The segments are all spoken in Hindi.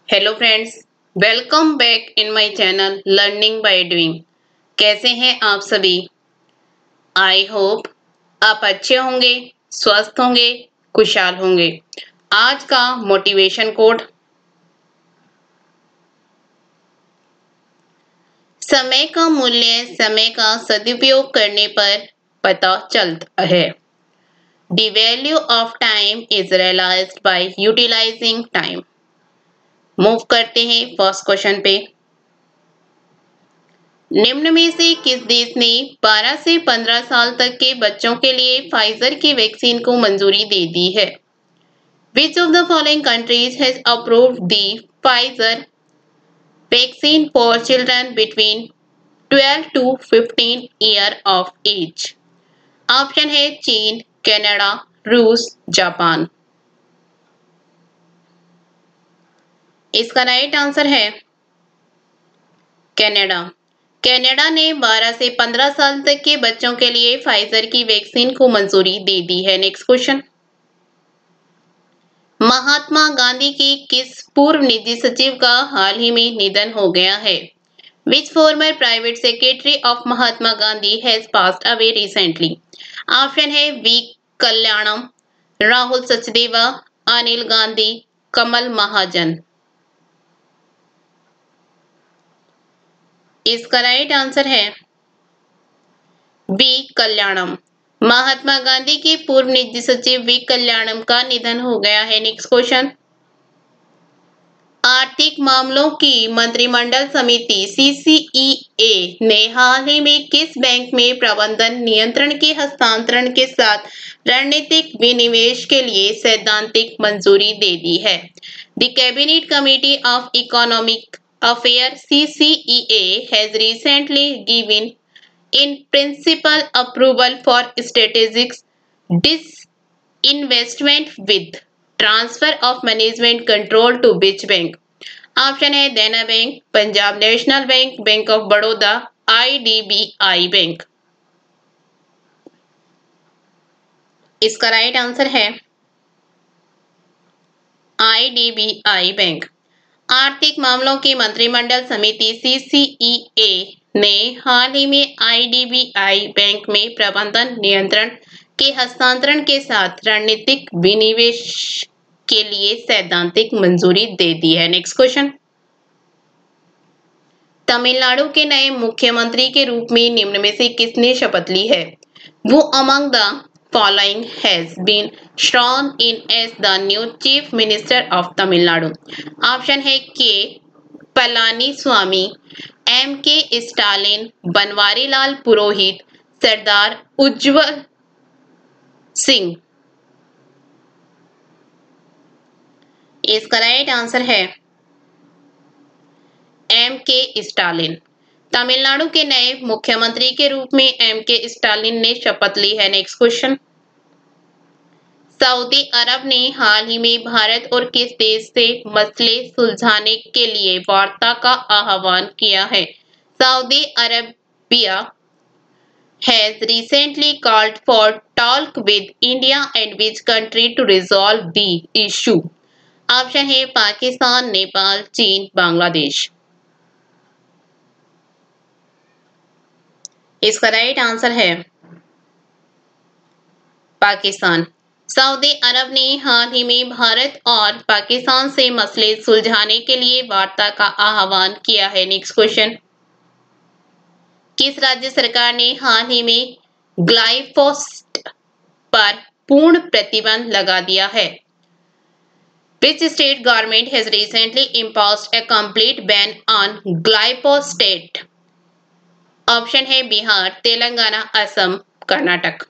Hello friends, welcome back in my channel learning by doing. कैसे हैं आप सभी? आई होप आप अच्छे होंगे, स्वस्थ होंगे, खुशहाल होंगे। आज का मोटिवेशन कोड, समय का मूल्य समय का सदुपयोग करने पर पता चलता है। The value of time is realised by utilising time. Move करते हैं फर्स्ट क्वेश्चन पे। निम्न में से किस देश ने 12 से 15 साल तक के बच्चों के लिए फाइजर की वैक्सीन को मंजूरी दे दी है? Which of the following countries has approved the Pfizer vaccine for children between 12 to 15 year of age? Option है चीन, कनाडा, रूस, जापान। इसका राइट आंसर है कनाडा। कनाडा ने 12 से 15 साल तक के बच्चों के लिए फाइजर की वैक्सीन को मंजूरी दे दी है। Next question. महात्मा गांधी की किस पूर्व निजी सचिव का हाल ही में निधन हो गया है? Which former private secretary of Mahatma Gandhi has passed away recently? Option है वी कल्याणम, राहुल सचदेवा, अनिल गांधी, कमल महाजन। इसका राइट आंसर है वी कल्याणम। महात्मा गांधी के पूर्व निजी सचिव वी कल्याणम का निधन हो गया है। Next question. आर्थिक मामलों की मंत्रिमंडल समिति सीसीईए ने हाल ही में किस बैंक में प्रबंधन नियंत्रण के हस्तांतरण के साथ रणनीतिक विनिवेश के लिए सैद्धांतिक मंजूरी दे दी है? The cabinet committee of economic affair CCEA has recently given in principle approval for strategic disinvestment with transfer of management control to which bank? Option है Dena bank, Punjab National Bank, Bank of Baroda, IDBI bank. इसका राइट आंसर है IDBI बैंक। आर्थिक मामलों की मंत्रिमंडल समिति CCEA ने हाल ही में IDBI बैंक में प्रबंधन नियंत्रण के हस्तांतरण के साथ रणनीतिक विनिवेश के लिए सैद्धांतिक मंजूरी दे दी है। Next question. तमिलनाडु के नए मुख्यमंत्री के रूप में निम्न में से किसने शपथ ली है? वो among the following has been स्worn in as the new chief minister of Tamil Nadu? Option है के पलानीस्वामी, MK स्टालिन, बनवारी लाल पुरोहित, सरदार उज्जवल सिंह। इसका राइट आंसर है MK स्टालिन। तमिलनाडु के नए मुख्यमंत्री के रूप में MK स्टालिन ने शपथ ली है। Next question. सऊदी अरब ने हाल ही में भारत और किस देश से मसले सुलझाने के लिए वार्ता का आह्वान किया है? Saudi Arabia has recently called for talk with India and which country to resolve the issue? Option है पाकिस्तान, नेपाल, चीन, बांग्लादेश। इसका राइट आंसर है पाकिस्तान। सऊदी अरब ने हाल ही में भारत और पाकिस्तान से मसले सुलझाने के लिए वार्ता का आह्वान किया है। Next question. किस राज्य सरकार ने हाल ही में ग्लाइफोसेट पर पूर्ण प्रतिबंध लगा दिया है? Which state government has recently imposed a complete ban on glyphosate? Option है बिहार, तेलंगाना, असम, कर्नाटक।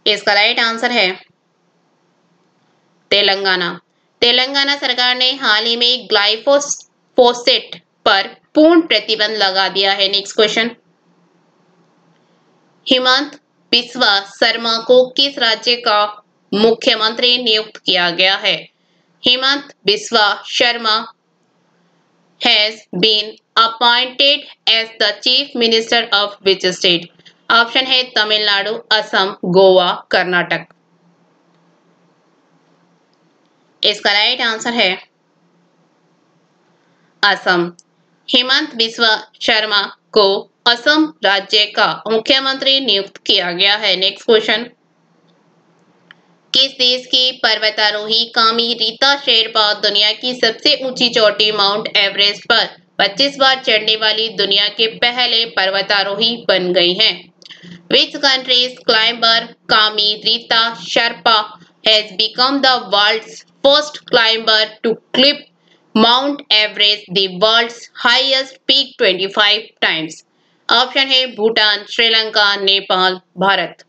इसका राइट आंसर है तेलंगाना। तेलंगाना सरकार ने हाल ही में ग्लाइफोसेट पर पूर्ण प्रतिबंध लगा दिया है। Next question. हेमंत बिस्वा शर्मा को किस राज्य का मुख्यमंत्री नियुक्त किया गया है? Himanta Biswa Sarma has been appointed as the chief minister of which state? Option है तमिलनाडु, असम, गोवा, कर्नाटक। इसका राइट आंसर है असम। हेमंत बिस्वा शर्मा को असम राज्य का मुख्यमंत्री नियुक्त किया गया है। नेक्स्ट क्वेश्चन, किस देश की पर्वतारोही कामी रीता शेरपा दुनिया की सबसे ऊंची चोटी माउंट एवरेस्ट पर 25 बार चढ़ने वाली दुनिया के पहले पर्वतारोही बन गई हैं? Which country's climber Kami Rita Sherpa has become the world's first climber to climb Mount Everest, the world's highest peak 25 times? Option है भूटान, श्रीलंका, नेपाल, भारत।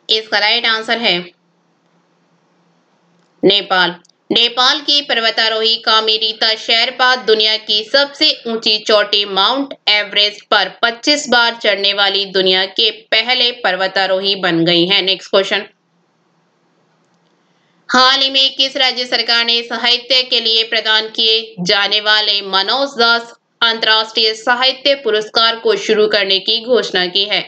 इसका राइट आंसर है नेपाल। नेपाल की पर्वतारोही कामी रीता शेरपा दुनिया की सबसे ऊंची चोटी माउंट एवरेस्ट पर 25 बार चढ़ने वाली दुनिया के पहले पर्वतारोही बन गई हैं। नेक्स्ट क्वेश्चन, हाल ही में किस राज्य सरकार ने साहित्य के लिए प्रदान किए जाने वाले मनोज दास अंतर्राष्ट्रीय साहित्य पुरस्कार को शुरू करने की घोषणा की है?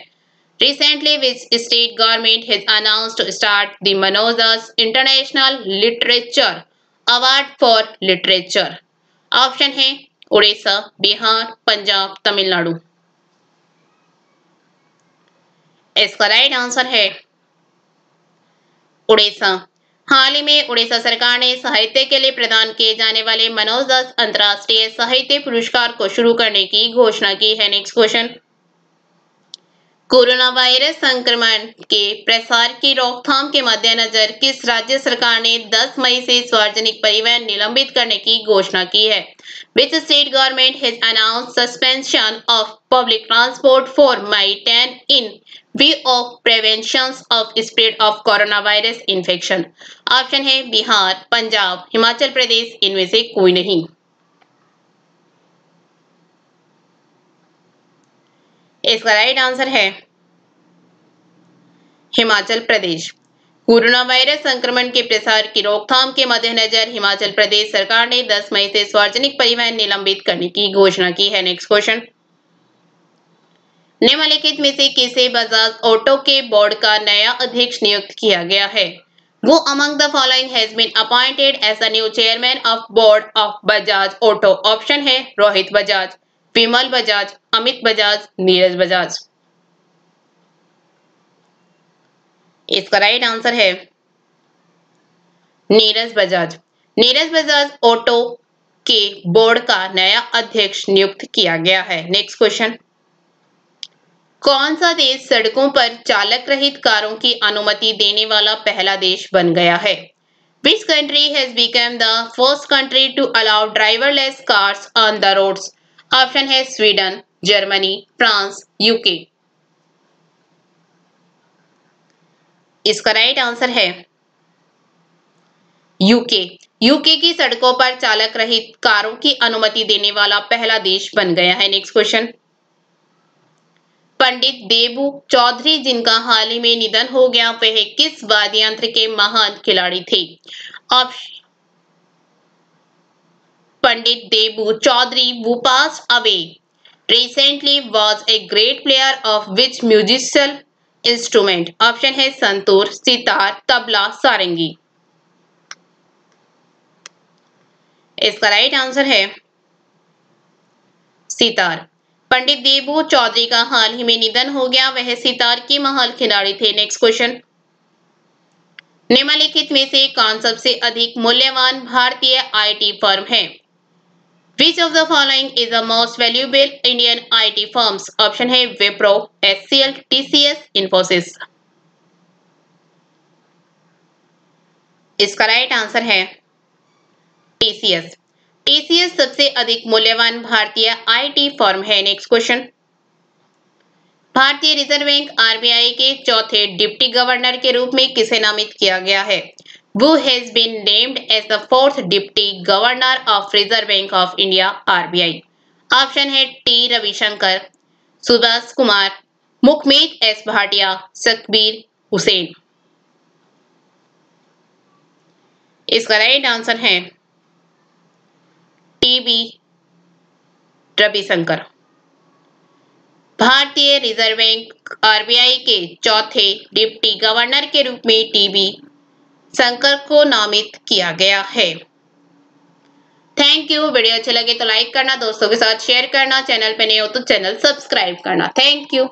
Recently, which state government has announced to start the Manoj Das International Literature Award for Literature? Option है उड़ीसा, बिहार, पंजाब, तमिलनाडु। इसका राइट आंसर है उड़ीसा। हाल ही में उड़ीसा सरकार ने साहित्य के लिए प्रदान किए जाने वाले मनोज दास अंतर्राष्ट्रीय साहित्य पुरस्कार को शुरू करने की घोषणा की है। नेक्स्ट क्वेश्चन, कोरोना वायरस संक्रमण के प्रसार की रोकथाम के मद्देनजर किस राज्य सरकार ने 10 मई से सार्वजनिक परिवहन निलंबित करने की घोषणा की है? Which state government has announced suspension of public transport for May 10 in view of prevention of spread of coronavirus infection? Option है बिहार, पंजाब, हिमाचल प्रदेश, इनमें से कोई नहीं। इसका राइट आंसर है हिमाचल प्रदेश। कोरोना वायरस संक्रमण के प्रसार की रोकथाम के मद्देनजर हिमाचल प्रदेश सरकार ने 10 मई से सार्वजनिक परिवहन निलंबित करने की घोषणा की है। नेक्स्ट क्वेश्चन, निम्नलिखित में से किसे बजाज ऑटो के बोर्ड का नया अध्यक्ष नियुक्त किया गया है? Who among the following has been appointed as the new chairman of board of Bajaj Auto? Option है रोहित बजाज, विमल बजाज, अमित बजाज, नीरज बजाज। इसका राइट आंसर है नीरज बजाज। नीरज बजाज ऑटो के बोर्ड का नया अध्यक्ष नियुक्त किया गया है। नेक्स्ट क्वेश्चन, कौन सा देश सड़कों पर चालक रहित कारों की अनुमति देने वाला पहला देश बन गया है? Which country has become the first country to allow driverless cars on the roads? Option है स्वीडन, जर्मनी, फ्रांस, यूके। इसका राइट आंसर है यूके। यूके की सड़कों पर चालक रहित कारों की अनुमति देने वाला पहला देश बन गया है। नेक्स्ट क्वेश्चन, पंडित देबू चौधरी जिनका हाल ही में निधन हो गया वह किस वाद्य यंत्र के महान खिलाड़ी थे? पंडित देबू Chaudhary who passed away recently was a great player of which musical instrument? Option है संतूर, सितार, तबला, सारंगी। इसका राइट आंसर है सितार। पंडित देबू चौधरी का हाल ही में निधन हो गया वह सितार के महान खिलाड़ी थे। नेक्स्ट क्वेश्चन, निम्नलिखित में से कौन सबसे अधिक मूल्यवान भारतीय आईटी फर्म है? Which of the following is the most valuable Indian IT firms? Option है विप्रो, HCL, TCS, Infosys। इसका राइट आंसर है TCS। TCS सबसे अधिक मूल्यवान भारतीय आईटी फर्म है। नेक्स्ट क्वेश्चन, भारतीय रिजर्व बैंक आरबीआई के चौथे डिप्टी गवर्नर के रूप में किसे नामित किया गया है? Who has been named as the fourth Deputy Governor of Reserve Bank of India (RBI)? Option है टी रविशंकर, सुभाष कुमार, मुखमीत एस भाटिया, सकबीर हुसैन। इसका राइट आंसर है टी बी रविशंकर। भारतीय रिजर्व बैंक आरबीआई के चौथे डिप्टी गवर्नर के रूप में टीबी शंकर को नामित किया गया है। Thank you. वीडियो अच्छा लगे तो लाइक करना, दोस्तों के साथ शेयर करना, चैनल पे नए हो तो चैनल सब्सक्राइब करना। Thank you.